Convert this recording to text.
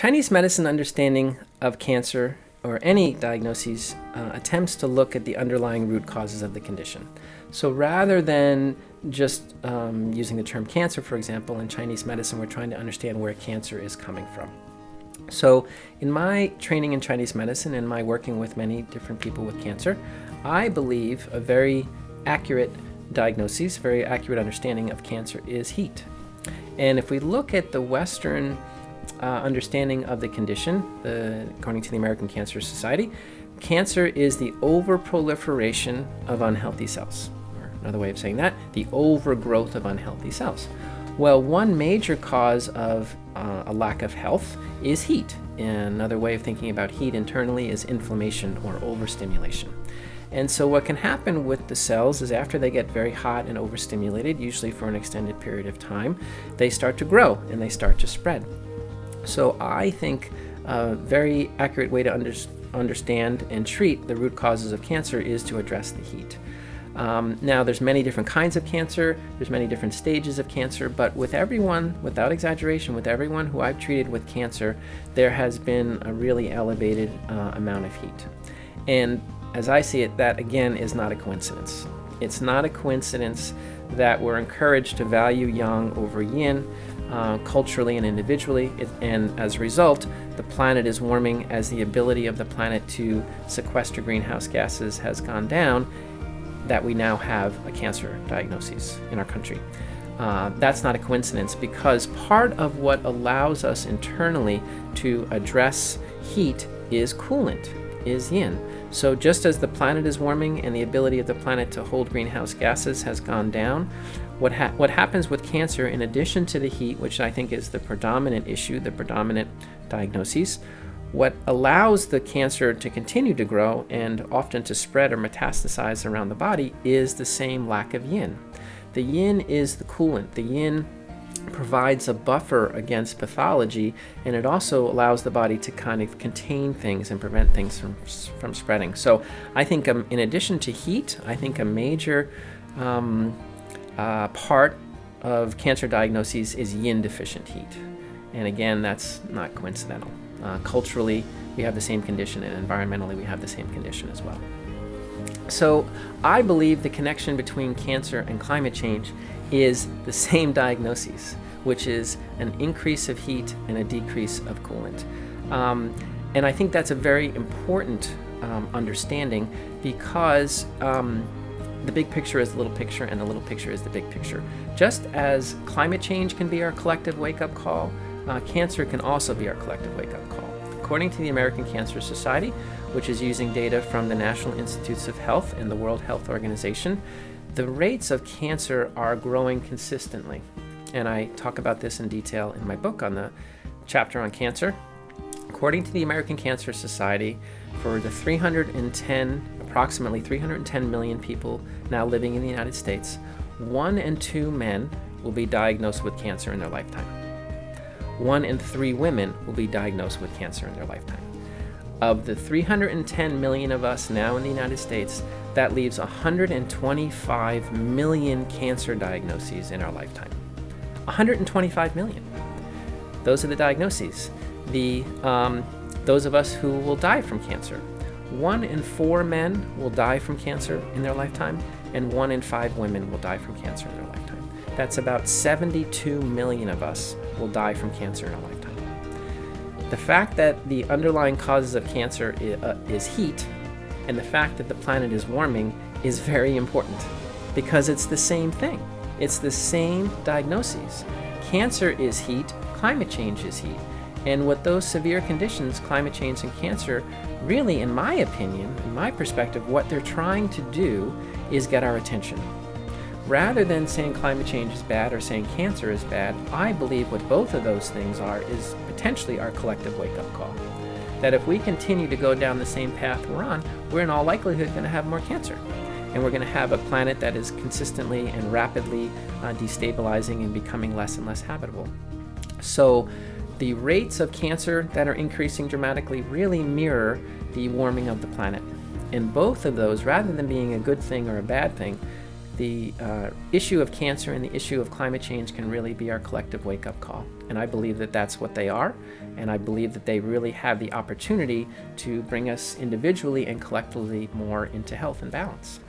Chinese medicine understanding of cancer or any diagnoses attempts to look at the underlying root causes of the condition. So rather than just using the term cancer, for example, in Chinese medicine, we're trying to understand where cancer is coming from. So in my training in Chinese medicine and my working with many different people with cancer, I believe a very accurate diagnosis, very accurate understanding of cancer is heat. And if we look at the Western understanding of the condition, according to the American Cancer Society, cancer is the overproliferation of unhealthy cells. Or another way of saying that, the overgrowth of unhealthy cells. Well, one major cause of a lack of health is heat. Another way of thinking about heat internally is inflammation or overstimulation. And so what can happen with the cells is after they get very hot and overstimulated, usually for an extended period of time, they start to grow and they start to spread. So I think a very accurate way to understand and treat the root causes of cancer is to address the heat. Now, there's many different kinds of cancer, there's many different stages of cancer, but with everyone, without exaggeration, with everyone who I've treated with cancer, there has been a really elevated amount of heat. And as I see it, that again is not a coincidence. It's not a coincidence that we're encouraged to value yang over yin, culturally and individually, and as a result, the planet is warming as the ability of the planet to sequester greenhouse gases has gone down, that we now have a cancer diagnosis in our country. That's not a coincidence, because part of what allows us internally to address heat is coolant, is yin. So just as the planet is warming and the ability of the planet to hold greenhouse gases has gone down, what happens with cancer, in addition to the heat, which I think is the predominant issue, the predominant diagnosis, what allows the cancer to continue to grow and often to spread or metastasize around the body is the same lack of yin. The yin is the coolant. The yin provides a buffer against pathology, and it also allows the body to kind of contain things and prevent things from spreading. So I think in addition to heat, I think a major part of cancer diagnoses is yin deficient heat. And again, that's not coincidental. Culturally, we have the same condition, and environmentally, we have the same condition as well. So I believe the connection between cancer and climate change is the same diagnosis, which is an increase of heat and a decrease of coolant. And I think that's a very important understanding, because the big picture is the little picture and the little picture is the big picture. Just as climate change can be our collective wake-up call, cancer can also be our collective wake-up call. According to the American Cancer Society, which is using data from the National Institutes of Health and the World Health Organization, the rates of cancer are growing consistently. And I talk about this in detail in my book on the chapter on cancer. According to the American Cancer Society, for the approximately 310 million people now living in the United States, 1 in 2 men will be diagnosed with cancer in their lifetime. 1 in 3 women will be diagnosed with cancer in their lifetime. Of the 310 million of us now in the United States, that leaves 125 million cancer diagnoses in our lifetime. 125 million. Those are the diagnoses. Those of us who will die from cancer. 1 in 4 men will die from cancer in their lifetime, and 1 in 5 women will die from cancer in their lifetime. That's about 72 million of us will die from cancer in our lifetime. The fact that the underlying causes of cancer is heat, and the fact that the planet is warming is very important, because it's the same thing. It's the same diagnoses. Cancer is heat, climate change is heat. And with those severe conditions, climate change and cancer, really, in my opinion, in my perspective, what they're trying to do is get our attention. Rather than saying climate change is bad or saying cancer is bad, I believe what both of those things are is potentially our collective wake-up call. That if we continue to go down the same path we're on, we're in all likelihood going to have more cancer. And we're going to have a planet that is consistently and rapidly destabilizing and becoming less and less habitable. So the rates of cancer that are increasing dramatically really mirror the warming of the planet. And both of those, rather than being a good thing or a bad thing, the issue of cancer and the issue of climate change can really be our collective wake-up call. And I believe that that's what they are. And I believe that they really have the opportunity to bring us individually and collectively more into health and balance.